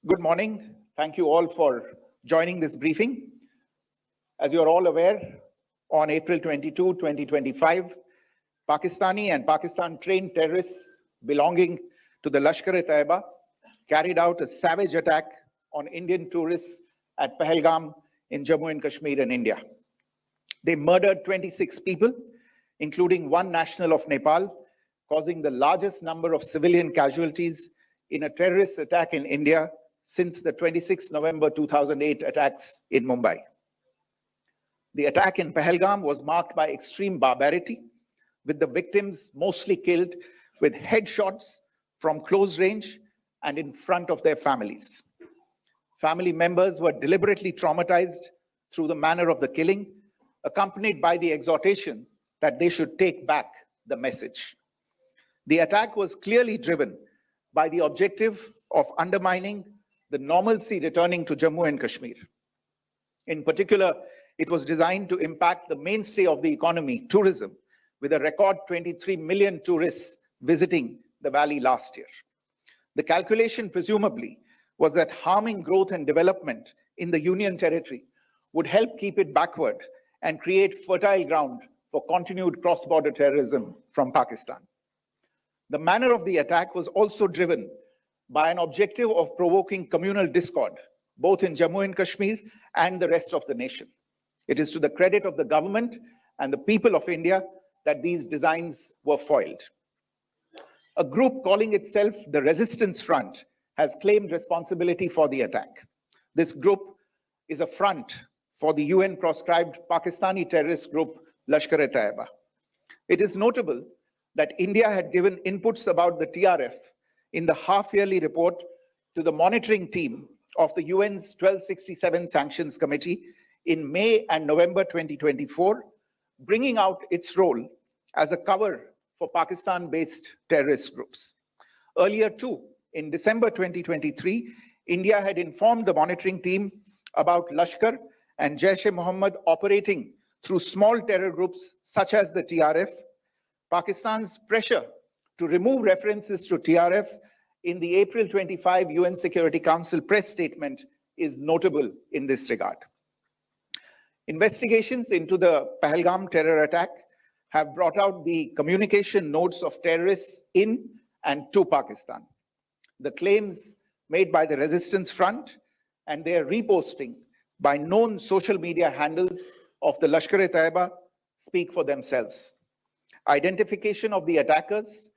Good morning. Thank you all for joining this briefing. As you are all aware, on April 22, 2025, Pakistani and Pakistan-trained terrorists belonging to the Lashkar-e-Taiba carried out a savage attack on Indian tourists at Pahalgam in Jammu and Kashmir in India. They murdered 26 people, including one national of Nepal, causing the largest number of civilian casualties in a terrorist attack in India since the 26 November 2008 attacks in Mumbai. The attack in Pahalgam was marked by extreme barbarity, with the victims mostly killed with headshots from close range and in front of their families. Family members were deliberately traumatized through the manner of the killing, accompanied by the exhortation that they should take back the message. The attack was clearly driven by the objective of undermining the normalcy returning to Jammu and Kashmir. In particular, it was designed to impact the mainstay of the economy, tourism, with a record 23 million tourists visiting the valley last year. The calculation, presumably, was that harming growth and development in the Union territory would help keep it backward and create fertile ground for continued cross-border terrorism from Pakistan. The manner of the attack was also driven by an objective of provoking communal discord, both in Jammu and Kashmir and the rest of the nation. It is to the credit of the government and the people of India that these designs were foiled. A group calling itself the Resistance Front has claimed responsibility for the attack. This group is a front for the UN-proscribed Pakistani terrorist group Lashkar-e-Taiba. It is notable that India had given inputs about the TRF in the half-yearly report to the monitoring team of the UN's 1267 Sanctions Committee in May and November 2024, bringing out its role as a cover for Pakistan-based terrorist groups. Earlier too, in December 2023, India had informed the monitoring team about Lashkar and Jaish-e-Mohammed operating through small terror groups such as the TRF. Pakistan's pressure to remove references to TRF in the April 25 UN Security Council press statement is notable in this regard. Investigations into the Pahalgam terror attack have brought out the communication notes of terrorists in and to Pakistan. The claims made by the Resistance Front and their reposting by known social media handles of the Lashkar-e-Taiba speak for themselves. Identification of the attackers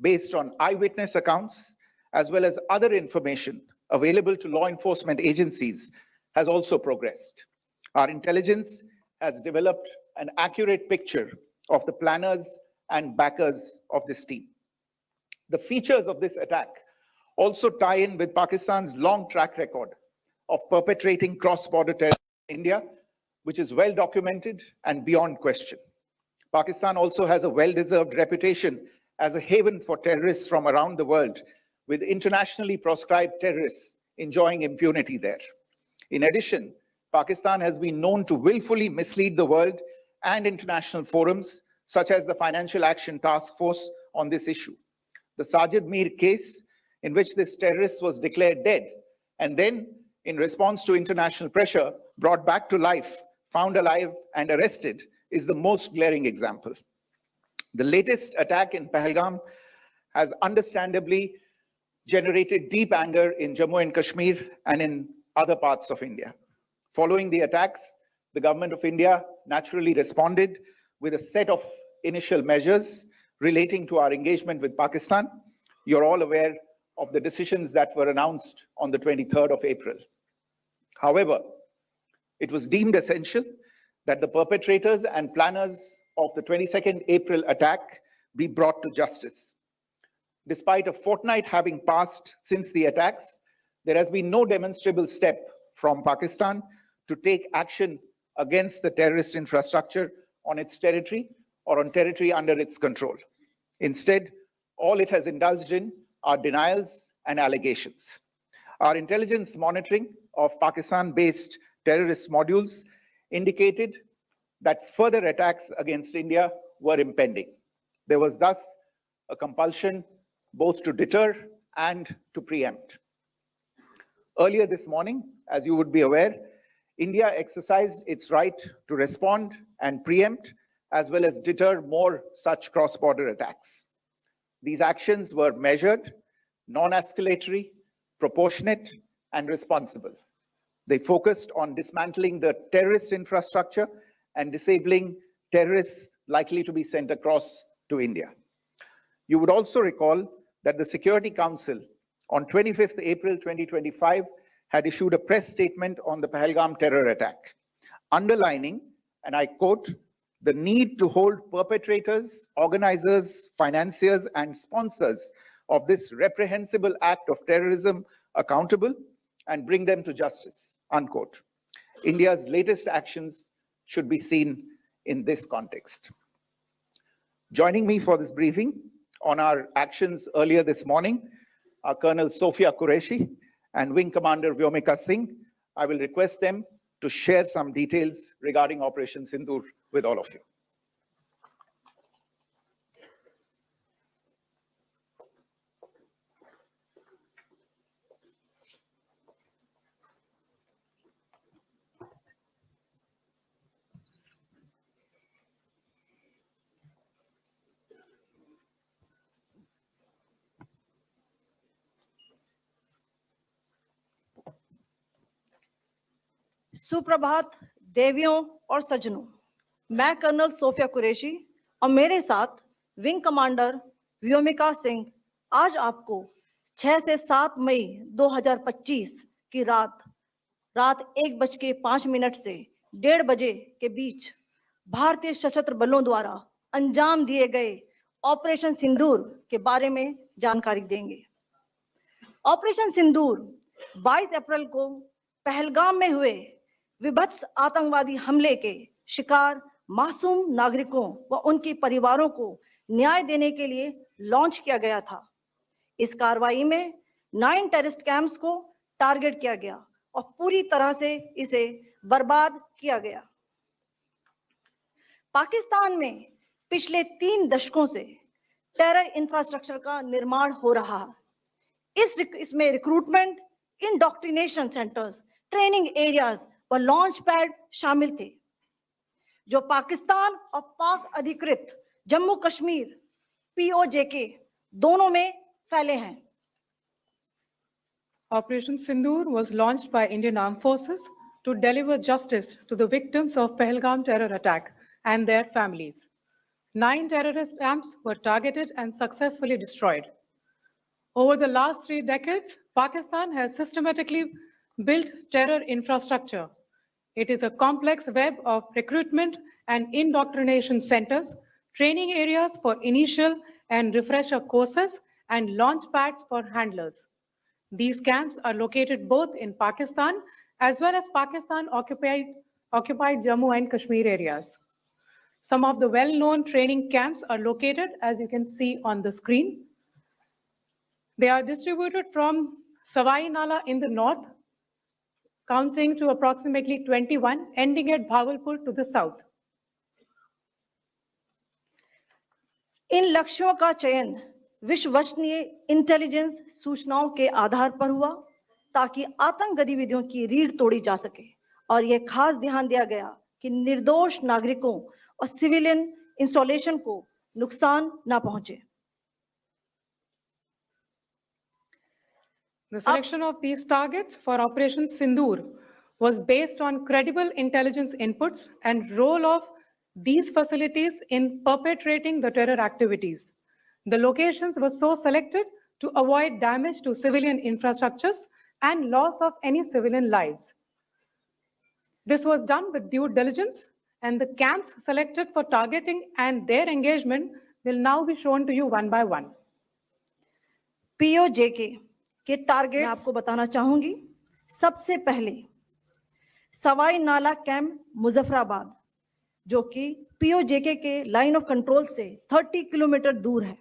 based on eyewitness accounts, as well as other information available to law enforcement agencies, has also progressed. Our intelligence has developed an accurate picture of the planners and backers of this team. The features of this attack also tie in with Pakistan's long track record of perpetrating cross-border terrorism in India, which is well documented and beyond question. Pakistan also has a well-deserved reputation as a haven for terrorists from around the world, with internationally proscribed terrorists enjoying impunity there. In addition, Pakistan has been known to willfully mislead the world and international forums, such as the Financial Action Task Force, on this issue. The Sajid Mir case, in which this terrorist was declared dead and then, in response to international pressure, brought back to life, found alive and arrested, is the most glaring example. The latest attack in Pahalgam has understandably generated deep anger in Jammu and Kashmir and in other parts of India. Following the attacks, the government of India naturally responded with a set of initial measures relating to our engagement with Pakistan. You're all aware of the decisions that were announced on the 23rd of April. However, it was deemed essential that the perpetrators and planners of the 22nd April attack be brought to justice. Despite a fortnight having passed since the attacks, there has been no demonstrable step from Pakistan to take action against the terrorist infrastructure on its territory or on territory under its control. Instead, all it has indulged in are denials and allegations. Our intelligence monitoring of Pakistan-based terrorist modules indicated that further attacks against India were impending. There was thus a compulsion both to deter and to preempt. Earlier this morning, as you would be aware, India exercised its right to respond and preempt, as well as deter more such cross-border attacks. These actions were measured, non-escalatory, proportionate, and responsible. They focused on dismantling the terrorist infrastructure and disabling terrorists likely to be sent across to India. You would also recall that the Security Council on 25th April 2025 had issued a press statement on the Pahalgam terror attack, underlining, and I quote, the need to hold perpetrators, organizers, financiers, and sponsors of this reprehensible act of terrorism accountable and bring them to justice, unquote. India's latest actions should be seen in this context. Joining me for this briefing on our actions earlier this morning are Colonel Sophia Qureshi and Wing Commander Vyomika Singh. I will request them to share some details regarding Operation Sindoor with all of you. सुप्रभात देवियों और सज्जनों, मैं colonel Sophia Qureshi और मेरे साथ wing commander Vyomika Singh आज आपको 6 से 7 मई 2025 की रात 1:05 से 1:30 बजे के बीच भारतीय सशस्त्र बलों द्वारा अंजाम दिए गए ऑपरेशन सिंदूर के बारे में जानकारी देंगे। ऑपरेशन सिंदूर 22 अप्रैल को पहलगाम में हुए विभत्स आतंकवादी हमले के शिकार मासूम नागरिकों व उनके परिवारों को न्याय देने के लिए लॉन्च किया गया था। इस कार्रवाई में 9 टेररिस्ट कैंप्स को टारगेट किया गया और पूरी तरह से इसे बर्बाद किया गया। पाकिस्तान में पिछले 3 दशकों से टेरर इंफ्रास्ट्रक्चर का निर्माण हो रहा है। इसमें recruitment, indoctrination centres, training areas व लॉन्च पैड शामिल थे, जो पाकिस्तान और पाक अधिकृत जम्मू कश्मीर POJK दोनों में फैले हैं। Operation Sindoor was launched by Indian Armed Forces to deliver justice to the victims of Pahalgam terror attack and their families. 9 terrorist camps were targeted and successfully destroyed. Over the last 3 decades, Pakistan has systematically built terror infrastructure. It is a complex web of recruitment and indoctrination centers, training areas for initial and refresher courses, and launch pads for handlers. These camps are located both in Pakistan as well as Pakistan-occupied Jammu and Kashmir areas. Some of the well-known training camps are located, as you can see on the screen. They are distributed from Savai Nala in the north, counting to approximately 21, ending at Bhavalpur to the south. इन लक्ष्यों का चयन विश्वसनीय intelligence सूचनाओं के आधार पर हुआ ताकि आतंक गतिविधियों की रीढ़ तोड़ी जा सके, और यह खास ध्यान दिया गया कि निर्दोष नागरिकों और सिविलियन इंस्टॉलेशन को नुकसान न पहुंचे। The selection of these targets for Operation Sindoor was based on credible intelligence inputs and role of these facilities in perpetrating the terror activities. The locations were so selected to avoid damage to civilian infrastructures and loss of any civilian lives. This was done with due diligence, and the camps selected for targeting and their engagement will now be shown to you one by one. POJK के target आपको बताना चाहूंगी। सबसे पहले सवाई नाला camp Muzaffarabad, जो कि POJK के लाइन ऑफ कंट्रोल से 30 किलोमीटर दूर है।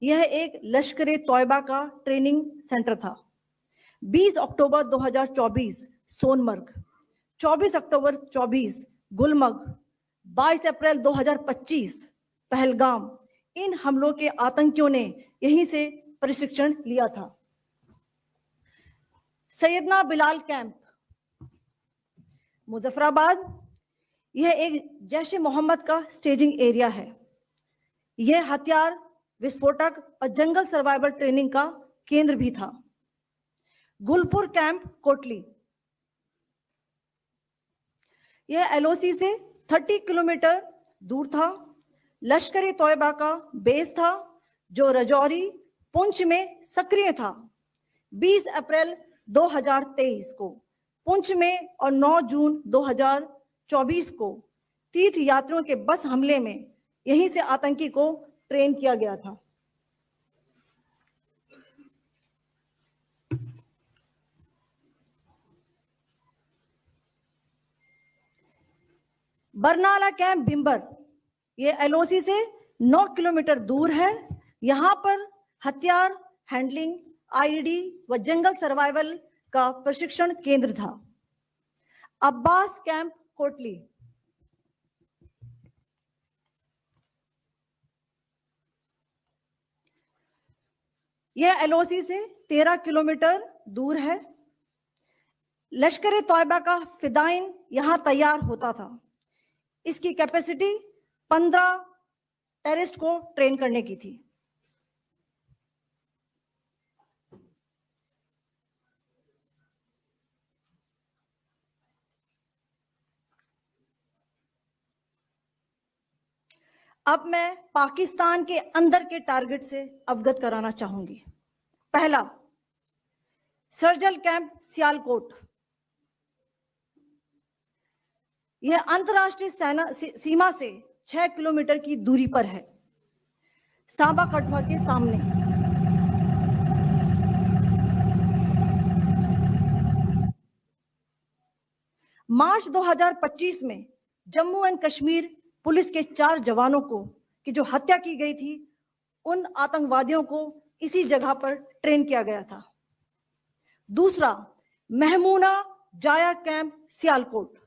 यह एक लश्कर तौयबा का ट्रेनिंग सेंटर था। 20 अक्टूबर 2024 सोनमर्ग, 24 अक्टूबर 24 गुलमर्ग, 22 अप्रैल 2025 पहलगाम, इन हमलों के आतंकियों ने यहीं से प्रशिक्षण लिया था। सैयदना बिलाल कैंप, मुजफ्फराबाद, यह एक जैश ए मोहम्मद का स्टेजिंग एरिया है। यह हथियार, विस्फोटक और जंगल सर्वाइवल ट्रेनिंग का केंद्र भी था। गुलपुर कैंप, कोटली, यह एलओसी से 30 किलोमीटर दूर था। लश्कर ए तोयबा का बेस था जो रजौरी, पुंछ में सक्रिय था। 20 अप्रैल 2023 को पुंछ में और 9 जून 2024 को तीर्थ यात्रियों के बस हमले में यहीं से आतंकी को ट्रेन किया गया था। बरनाला कैंप, भिंबर, यह एलओसी से 9 किलोमीटर दूर है। यहां पर हथियार हैंडलिंग, आईडी व जंगल सर्वाइवल का प्रशिक्षण केंद्र था। अब्बास कैंप, कोटली, यह एलओसी से 13 किलोमीटर दूर है। लश्कर ए तोयबा का फिदाइन यहां तैयार होता था। इसकी कैपेसिटी 15 टेररिस्ट को ट्रेन करने की थी। अब मैं पाकिस्तान के अंदर के टारगेट से अवगत कराना चाहूंगी। पहला, सर्जल कैंप, सियालकोट, यह अंतरराष्ट्रीय सीमा से 6 किलोमीटर की दूरी पर है, सांबा कठवा के सामने। मार्च 2025 में जम्मू एंड कश्मीर पुलिस के 4 जवानों को की जो हत्या की गई थी, उन आतंकवादियों को इसी जगह पर ट्रेन किया गया था। दूसरा, महमूना जाया कैंप, सियालकोट,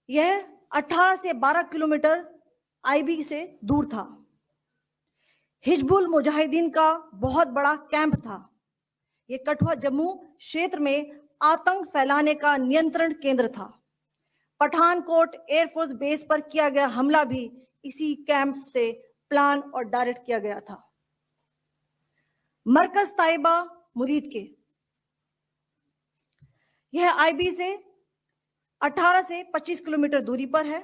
यह 18 से 12 किलोमीटर आईबी से दूर था। हिजबुल मुजाहिदीन का बहुत बड़ा कैंप था। यह कठुआ जम्मू क्षेत्र में आतंक फैलाने का नियंत्रण केंद्र था। पठानकोट एयरफोर्स बेस पर किया गया हमला भी इसी कैंप से प्लान और डायरेक्ट किया गया था। मरकज ताइबा, मुरीद के, यह आईबी से 18 से 25 किलोमीटर दूरी पर है।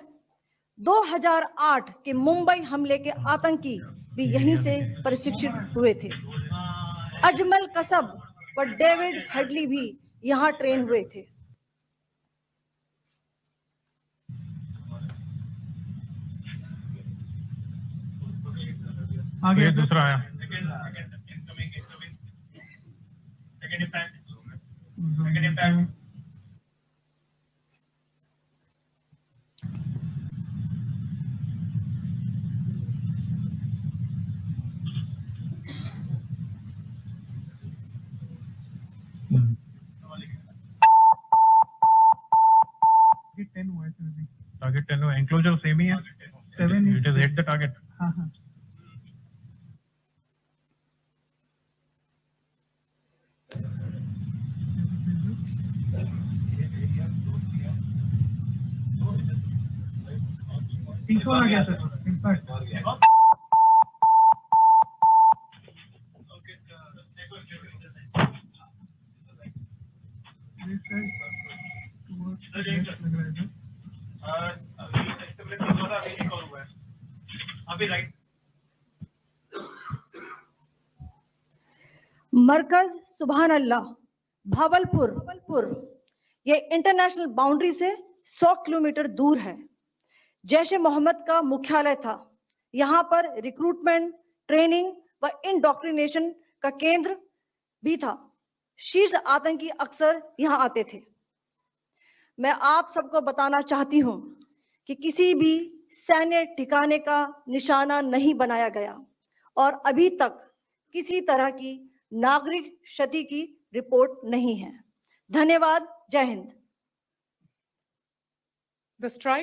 2008 के मुंबई हमले के आतंकी भी यहीं से प्रशिक्षित हुए थे। अजमल कसब व डेविड हेडली भी यहां ट्रेन हुए थे। आगे दूसरा आया। टारगेट 10 हुआ, एंक्लोजर सेम ही है। 7 it is hit the target. हाँ हाँ। तीसरा आ गया सर, इनफैक्ट मरकज सुभान अल्लाह, भावलपुर, यह इंटरनेशनल बाउंड्री से 100 किलोमीटर दूर है। जैश ए मोहम्मद का मुख्यालय था। यहां पर रिक्रूटमेंट, ट्रेनिंग व इंडोक्ट्रिनेशन का केंद्र भी था। शीर्ष आतंकी अक्सर यहां आते थे। मैं आप सबको बताना चाहती हूं कि किसी भी सैन्य ठिकाने का निशाना नहीं बनाया गया और अभी तक किसी तरह की नागरिक क्षति की रिपोर्ट नहीं है। धन्यवाद। जय हिंद। The strike